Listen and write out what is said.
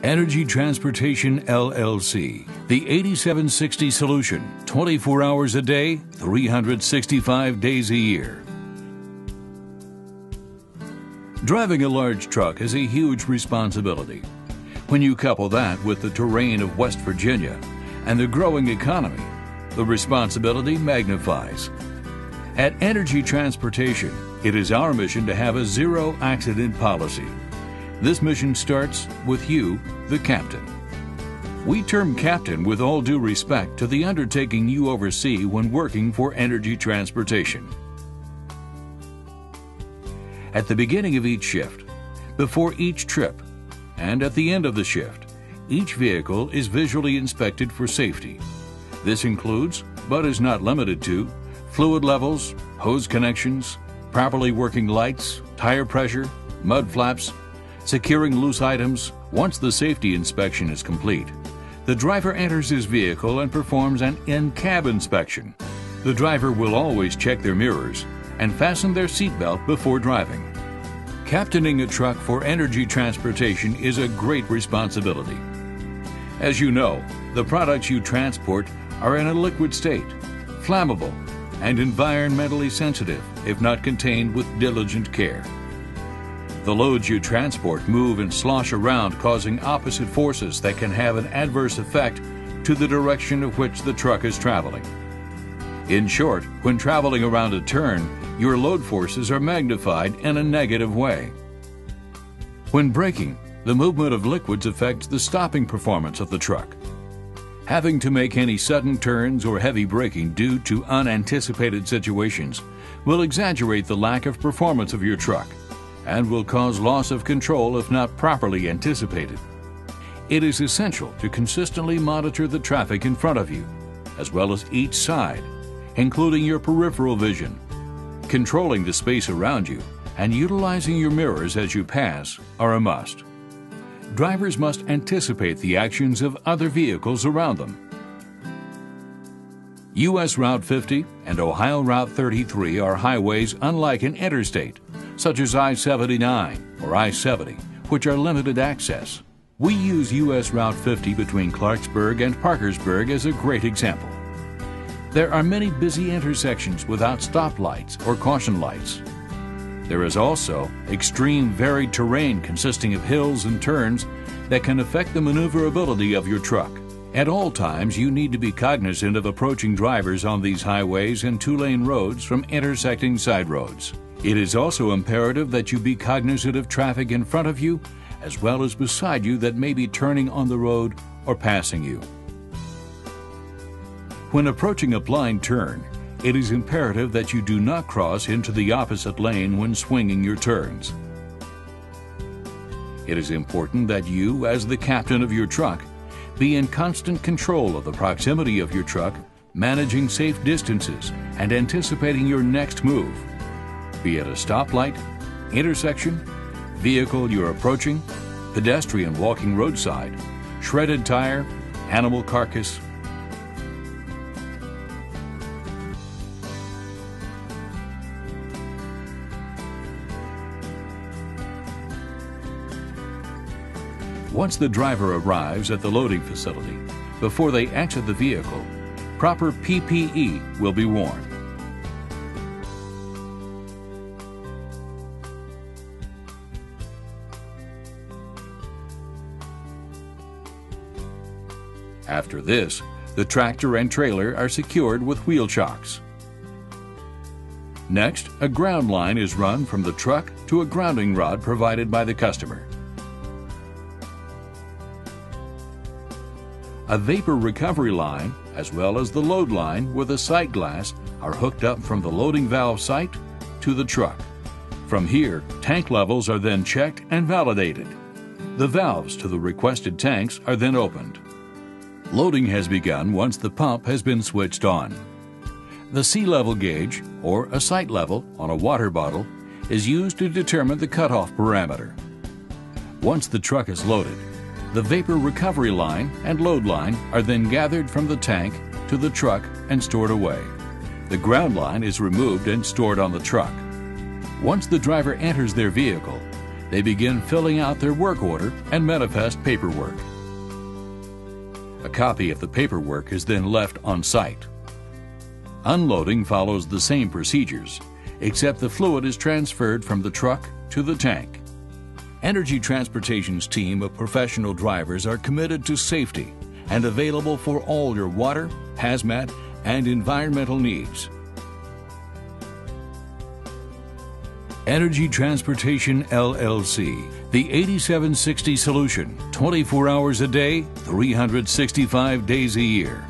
Energy Transportation LLC, the 8760 solution, 24 hours a day, 365 days a year. Driving a large truck is a huge responsibility. When you couple that with the terrain of West Virginia and the growing economy, the responsibility magnifies. At Energy Transportation, it is our mission to have a zero accident policy. This mission starts with you, the captain. We term captain with all due respect to the undertaking you oversee when working for Energy Transportation. At the beginning of each shift, before each trip, and at the end of the shift, each vehicle is visually inspected for safety. This includes, but is not limited to, fluid levels, hose connections, properly working lights, tire pressure, mud flaps, securing loose items. Once the safety inspection is complete, the driver enters his vehicle and performs an in-cab inspection. The driver will always check their mirrors and fasten their seatbelt before driving. Captaining a truck for Energy Transportation is a great responsibility. As you know, the products you transport are in a liquid state, flammable, and environmentally sensitive if not contained with diligent care. The loads you transport move and slosh around, causing opposite forces that can have an adverse effect to the direction of which the truck is traveling. In short, when traveling around a turn, your load forces are magnified in a negative way. When braking, the movement of liquids affects the stopping performance of the truck. Having to make any sudden turns or heavy braking due to unanticipated situations will exaggerate the lack of performance of your truck and will cause loss of control if not properly anticipated. It is essential to consistently monitor the traffic in front of you, as well as each side, including your peripheral vision. Controlling the space around you and utilizing your mirrors as you pass are a must. Drivers must anticipate the actions of other vehicles around them. U.S. Route 50 and Ohio Route 33 are highways unlike an interstate, such as I-79 or I-70, which are limited access. We use U.S. Route 50 between Clarksburg and Parkersburg as a great example. There are many busy intersections without stoplights or caution lights. There is also extreme varied terrain consisting of hills and turns that can affect the maneuverability of your truck. At all times, you need to be cognizant of approaching drivers on these highways and two-lane roads from intersecting side roads. It is also imperative that you be cognizant of traffic in front of you as well as beside you that may be turning on the road or passing you. When approaching a blind turn, it is imperative that you do not cross into the opposite lane when swinging your turns. It is important that you, as the captain of your truck, be in constant control of the proximity of your truck, managing safe distances and anticipating your next move, be it a stoplight, intersection, vehicle you're approaching, pedestrian walking roadside, shredded tire, animal carcass. Once the driver arrives at the loading facility, before they exit the vehicle, proper PPE will be worn. After this, the tractor and trailer are secured with wheel chocks. Next, a ground line is run from the truck to a grounding rod provided by the customer. A vapor recovery line, as well as the load line with a sight glass, are hooked up from the loading valve site to the truck. From here, tank levels are then checked and validated. The valves to the requested tanks are then opened. Loading has begun once the pump has been switched on. The sea level gauge, or a sight level on a water bottle, is used to determine the cutoff parameter. Once the truck is loaded, the vapor recovery line and load line are then gathered from the tank to the truck and stored away. The ground line is removed and stored on the truck. Once the driver enters their vehicle, They begin filling out their work order and manifest paperwork. A copy of the paperwork is then left on site. Unloading follows the same procedures, except the fluid is transferred from the truck to the tank. Energy Transportation's team of professional drivers are committed to safety and available for all your water, hazmat, and environmental needs. Energy Transportation LLC, the 8760 solution, 24 hours a day, 365 days a year.